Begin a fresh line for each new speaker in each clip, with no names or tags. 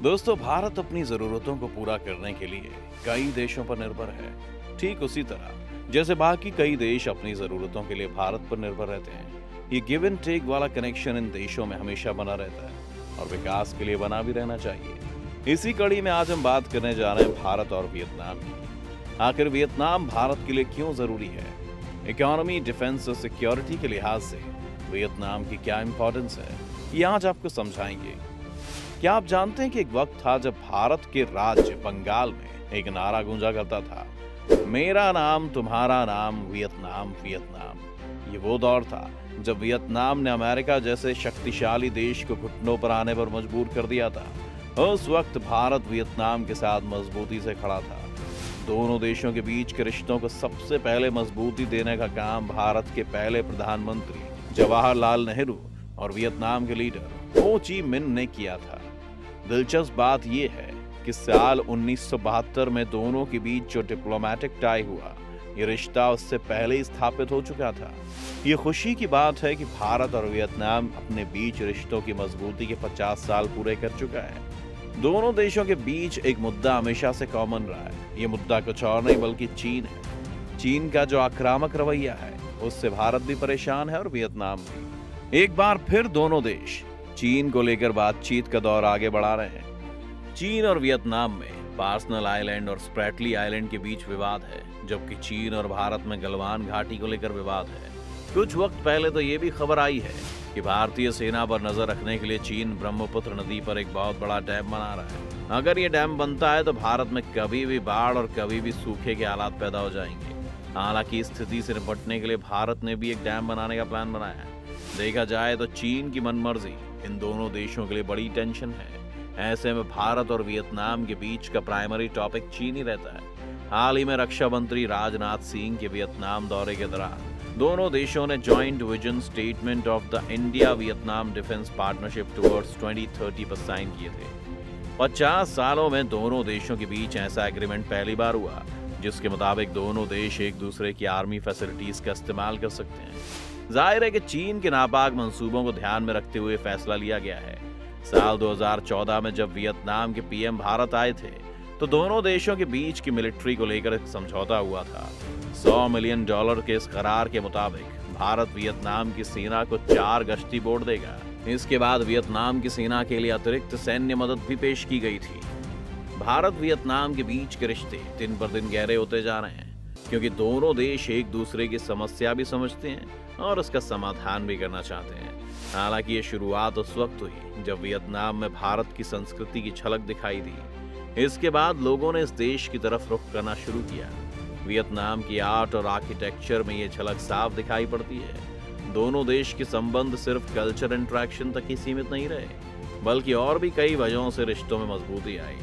दोस्तों, भारत अपनी जरूरतों को पूरा करने के लिए कई देशों पर निर्भर है। ठीक उसी तरह जैसे बाकी कई देश अपनी जरूरतों के लिए भारत पर निर्भर रहते हैं। ये गिव एंड टेक वाला कनेक्शन इन देशों में हमेशा बना रहता है और विकास के लिए बना भी रहना चाहिए। इसी कड़ी में आज हम बात करने जा रहे हैं भारत और वियतनाम की। आखिर वियतनाम भारत के लिए क्यों जरूरी है? इकोनॉमी, डिफेंस और सिक्योरिटी के लिहाज से वियतनाम की क्या इंपॉर्टेंस है, ये आज आपको समझाएंगे। क्या आप जानते हैं कि एक वक्त था जब भारत के राज्य बंगाल में एक नारा गूंजा करता था, मेरा नाम तुम्हारा नाम वियतनाम वियतनाम। ये वो दौर था जब वियतनाम ने अमेरिका जैसे शक्तिशाली देश को घुटनों पर आने पर मजबूर कर दिया था। उस वक्त भारत वियतनाम के साथ मजबूती से खड़ा था। दोनों देशों के बीच के रिश्तों को सबसे पहले मजबूती देने का काम भारत के पहले प्रधानमंत्री जवाहरलाल नेहरू और वियतनाम के लीडर हो ची मिन ने किया था। दिलचस्प बात यह है कि साल 1972 में दोनों के बीच जो डिप्लोमेटिक टाई हुआ, ये रिश्ता उससे पहले ही स्थापित हो चुका था। ये खुशी की बात है कि भारत और वियतनाम अपने बीच रिश्तों की मजबूती के 50 साल पूरे कर चुका है। दोनों देशों के बीच एक मुद्दा हमेशा से कॉमन रहा है। ये मुद्दा कुछ और नहीं बल्कि चीन है। चीन का जो आक्रामक रवैया है, उससे भारत भी परेशान है और वियतनाम भी। एक बार फिर दोनों देश चीन को लेकर बातचीत का दौर आगे बढ़ा रहे हैं। चीन और वियतनाम में पार्सनल आइलैंड और स्प्रैटली आइलैंड के बीच विवाद है, जबकि चीन और भारत में गलवान घाटी को लेकर विवाद है। कुछ वक्त पहले तो ये भी खबर आई है कि भारतीय सेना पर नजर रखने के लिए चीन ब्रह्मपुत्र नदी पर एक बहुत बड़ा डैम बना रहा है। अगर ये डैम बनता है तो भारत में कभी भी बाढ़ और कभी भी सूखे के हालात पैदा हो जाएंगे। हालांकि इस स्थिति से निपटने के लिए भारत ने भी एक डैम बनाने का प्लान बनाया है। देखा जाए तो चीन की मनमर्जी इन दोनों देशों के लिए बड़ी टेंशन है। ऐसे में भारत और वियतनाम के बीच का प्राइमरी टॉपिक चीन ही रहता है। हाल ही में रक्षा मंत्री राजनाथ सिंह के वियतनाम दौरे के दौरान दोनों देशों ने joint vision statement of the India Vietnam defence partnership towards 2030 पर साइन किए थे। 50 सालों में दोनों देशों के बीच ऐसा एग्रीमेंट पहली बार हुआ, जिसके मुताबिक दोनों देश एक दूसरे की आर्मी फैसिलिटीज का इस्तेमाल कर सकते हैं। जाहिर है कि चीन के नापाक मंसूबों को ध्यान में रखते हुए फैसला लिया गया है। साल 2014 में जब वियतनाम के पीएम भारत आए थे तो दोनों देशों के बीच की मिलिट्री को लेकर एक समझौता हुआ था। $100 मिलियन के इस करार के मुताबिक भारत वियतनाम की सेना को 4 गश्ती बोट देगा। इसके बाद वियतनाम की सेना के लिए अतिरिक्त सैन्य मदद भी पेश की गई थी। भारत वियतनाम के बीच के रिश्ते दिन पर दिन गहरे होते जा रहे हैं, क्योंकि दोनों देश एक दूसरे की समस्या भी समझते हैं और उसका समाधान भी करना चाहते हैं। हालांकि ये शुरुआत उस वक्त हुई जब वियतनाम में भारत की संस्कृति की झलक दिखाई दी। इसके बाद लोगों ने इस देश की तरफ रुख करना शुरू किया। वियतनाम की आर्ट और आर्किटेक्चर में ये झलक साफ दिखाई पड़ती है। दोनों देश के संबंध सिर्फ कल्चर इंटरेक्शन तक ही सीमित नहीं रहे, बल्कि और भी कई वजहों से रिश्तों में मजबूती आई।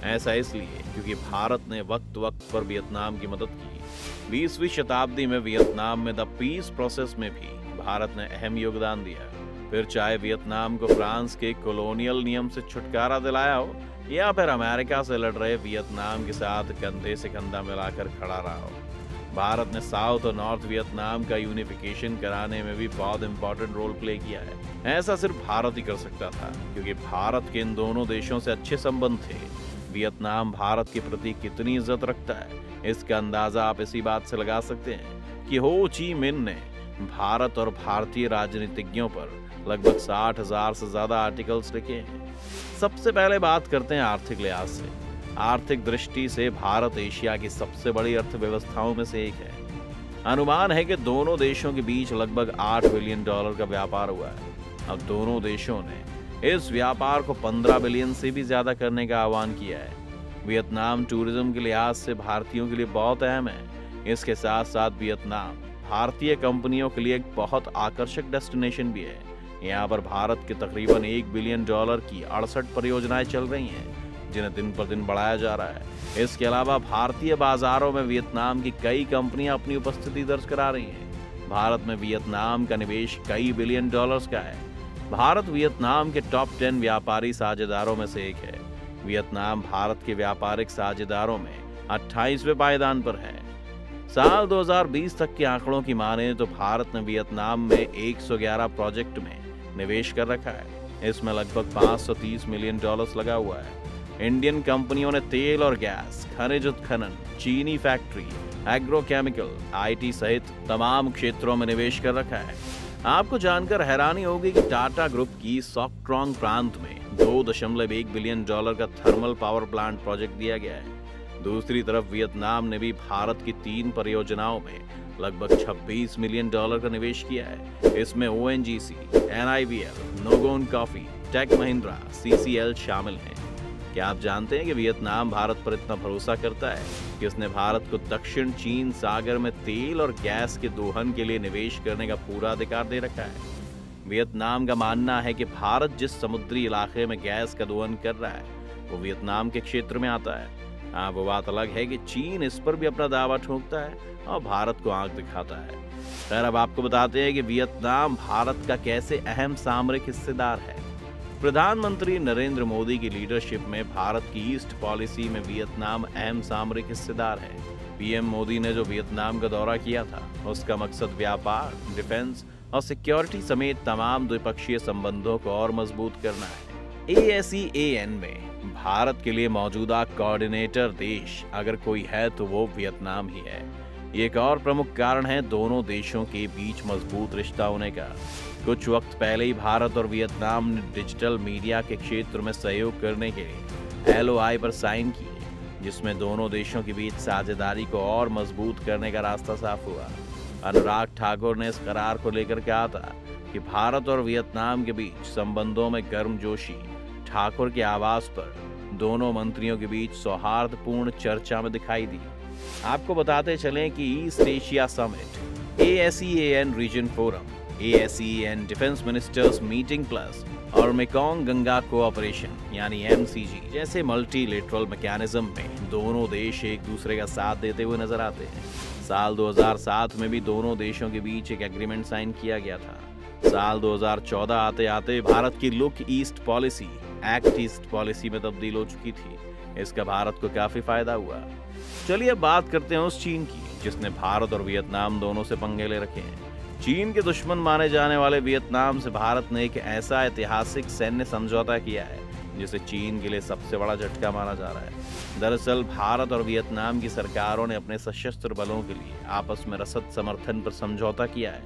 ऐसा इसलिए क्योंकि भारत ने वक्त वक्त पर वियतनाम की मदद की। 20वीं शताब्दी में वियतनाम में द पीस प्रोसेस में भी भारत ने अहम योगदान दिया। फिर चाहे वियतनाम को फ्रांस के कॉलोनियल नियम से छुटकारा दिलाया हो या फिर अमेरिका से लड़ रहे वियतनाम के साथ कंधे से कंधा मिलाकर खड़ा रहा हो, भारत ने साउथ और नॉर्थ वियतनाम का यूनिफिकेशन कराने में भी बहुत इंपॉर्टेंट रोल प्ले किया है। ऐसा सिर्फ भारत ही कर सकता था, क्योंकि भारत के इन दोनों देशों से अच्छे संबंध थे। वियतनाम भारत के प्रति कितनी इज्जत रखता है, इसका अंदाजा आप इसी बात से लगा सकते हैं कि हो ची मिन ने भारत और भारतीय राजनीतिज्ञों पर लगभग 60,000 से ज्यादा आर्टिकल्स लिखे हैं। सबसे पहले बात करते हैं आर्थिक लिहाज से। आर्थिक दृष्टि से भारत एशिया की सबसे बड़ी अर्थव्यवस्थाओं में से एक है। अनुमान है कि दोनों देशों के बीच लगभग $8 बिलियन का व्यापार हुआ है। अब दोनों देशों ने इस व्यापार को 15 बिलियन से भी ज्यादा करने का आह्वान किया है। वियतनाम टूरिज्म के लिहाज से भारतीयों के लिए बहुत अहम है। इसके साथ साथ वियतनाम भारतीय कंपनियों के लिए एक बहुत आकर्षक डेस्टिनेशन भी है। यहाँ पर भारत के तकरीबन $1 बिलियन की 68 परियोजनाएं चल रही हैं, जिन्हें दिन पर दिन बढ़ाया जा रहा है। इसके अलावा भारतीय बाजारों में वियतनाम की कई कंपनियां अपनी उपस्थिति दर्ज करा रही हैं। भारत में वियतनाम का निवेश कई $बिलियन का है। भारत वियतनाम के टॉप 10 व्यापारी साझेदारों में से एक है। वियतनाम भारत के व्यापारिक साझेदारों में 28वें पायदान पर है। साल 2020 तक के आंकड़ों की माने तो भारत ने वियतनाम में 111 प्रोजेक्ट में निवेश कर रखा है। इसमें लगभग $530 मिलियन लगा हुआ है। इंडियन कंपनियों ने तेल और गैस, खनिज उत्खनन, चीनी फैक्ट्री, एग्रोकेमिकल, IT सहित तमाम क्षेत्रों में निवेश कर रखा है। आपको जानकर हैरानी होगी कि टाटा ग्रुप की सॉकट्रॉन्ग प्रांत में $2.1 बिलियन का थर्मल पावर प्लांट प्रोजेक्ट दिया गया है। दूसरी तरफ वियतनाम ने भी भारत की 3 परियोजनाओं में लगभग $26 मिलियन का निवेश किया है। इसमें ONGC, NIVL, नोगोन कॉफी, टेक महिंद्रा, CCL शामिल हैं। क्या आप जानते हैं कि वियतनाम भारत पर इतना भरोसा करता है कि उसने भारत को दक्षिण चीन सागर में तेल और गैस के दोहन के लिए निवेश करने का पूरा अधिकार दे रखा है। वियतनाम का मानना है कि भारत जिस समुद्री इलाके में गैस का दोहन कर रहा है वो वियतनाम के क्षेत्र में आता है। हाँ, वो बात अलग है कि चीन इस पर भी अपना दावा ठोकता है और भारत को आंख दिखाता है। खैर, अब आपको बताते हैं कि वियतनाम भारत का कैसे अहम सामरिक हिस्सेदार है। प्रधानमंत्री नरेंद्र मोदी की लीडरशिप में भारत की ईस्ट पॉलिसी में वियतनाम अहम सामरिक हिस्सेदार है। PM मोदी ने जो वियतनाम का दौरा किया था उसका मकसद व्यापार, डिफेंस और सिक्योरिटी समेत तमाम द्विपक्षीय संबंधों को और मजबूत करना है। ASEAN में भारत के लिए मौजूदा कोऑर्डिनेटर देश अगर कोई है तो वो वियतनाम ही है। ये एक और प्रमुख कारण है दोनों देशों के बीच मजबूत रिश्ता होने का। कुछ वक्त पहले ही भारत और वियतनाम ने डिजिटल मीडिया के क्षेत्र में सहयोग करने के लिए LOI पर साइन किए, जिसमें दोनों देशों के बीच साझेदारी को और मजबूत करने का रास्ता साफ हुआ। अनुराग ठाकुर ने इस करार को लेकर कहा था कि भारत और वियतनाम के बीच संबंधों में गर्मजोशी ठाकुर के आवास पर दोनों मंत्रियों के बीच सौहार्दपूर्ण चर्चा में दिखाई दी। आपको बताते चलें कि East Asia summit, ASEAN region forum, ASEAN defence ministers meeting plus और मेकोंग गंगा कोऑपरेशन यानी MCG जैसे मल्टीलेटरल मैकेनिज्म में दोनों देश एक दूसरे का साथ देते हुए नजर आते हैं। साल 2007 में भी दोनों देशों के बीच एक एग्रीमेंट साइन किया गया था। साल 2014 आते आते भारत की look east policy act east policy में तब्दील हो चुकी थी। इसका भारत को काफी फायदा हुआ। चलिए अब बात करते हैं उस चीन की जिसने भारत और वियतनाम दोनों से पंगे ले रखे हैं। चीन के दुश्मन माने जाने वाले वियतनाम से भारत ने एक ऐसा ऐतिहासिक सैन्य समझौता किया है जिसे चीन के लिए सबसे बड़ा झटका माना जा रहा है। दरअसल भारत और वियतनाम की सरकारों ने अपने सशस्त्र बलों के लिए आपस में रसद समर्थन पर समझौता किया है।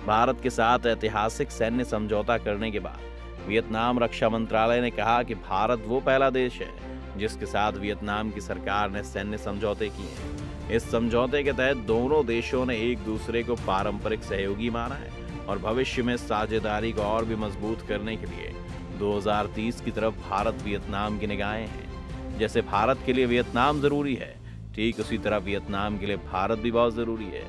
भारत के साथ ऐतिहासिक सैन्य समझौता करने के बाद वियतनाम रक्षा मंत्रालय ने कहा कि भारत वो पहला देश है जिसके साथ वियतनाम की सरकार ने सैन्य समझौते किए हैं। इस समझौते के तहत दोनों देशों ने एक दूसरे को पारंपरिक सहयोगी माना है और भविष्य में साझेदारी को और भी मजबूत करने के लिए 2030 की तरफ भारत वियतनाम की निगाहें हैं। जैसे भारत के लिए वियतनाम जरूरी है, ठीक उसी तरह वियतनाम के लिए भारत भी बहुत जरूरी है।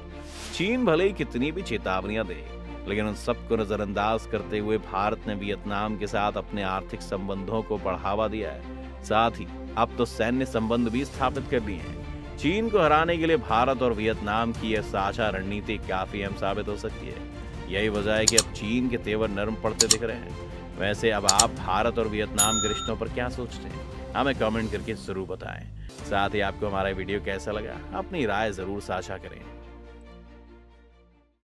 चीन भले ही कितनी भी चेतावनियां दे, लेकिन उन सबको नजरअंदाज करते हुए भारत ने वियतनाम के साथ अपने आर्थिक संबंधों को बढ़ावा दिया है। साथ ही अब तो सैन्य संबंध भी स्थापित कर लिए हैं। चीन को हराने के लिए भारत और वियतनाम की यह साझा रणनीति काफी अहम साबित हो सकती है। यही वजह है कि अब चीन के तेवर नरम पड़ते दिख रहे हैं। वैसे अब आप भारत और वियतनाम के रिश्तों पर क्या सोचते हैं, हमें कमेंट करके जरूर बताएं। साथ ही आपको हमारा वीडियो कैसा लगा, अपनी राय जरूर साझा करें।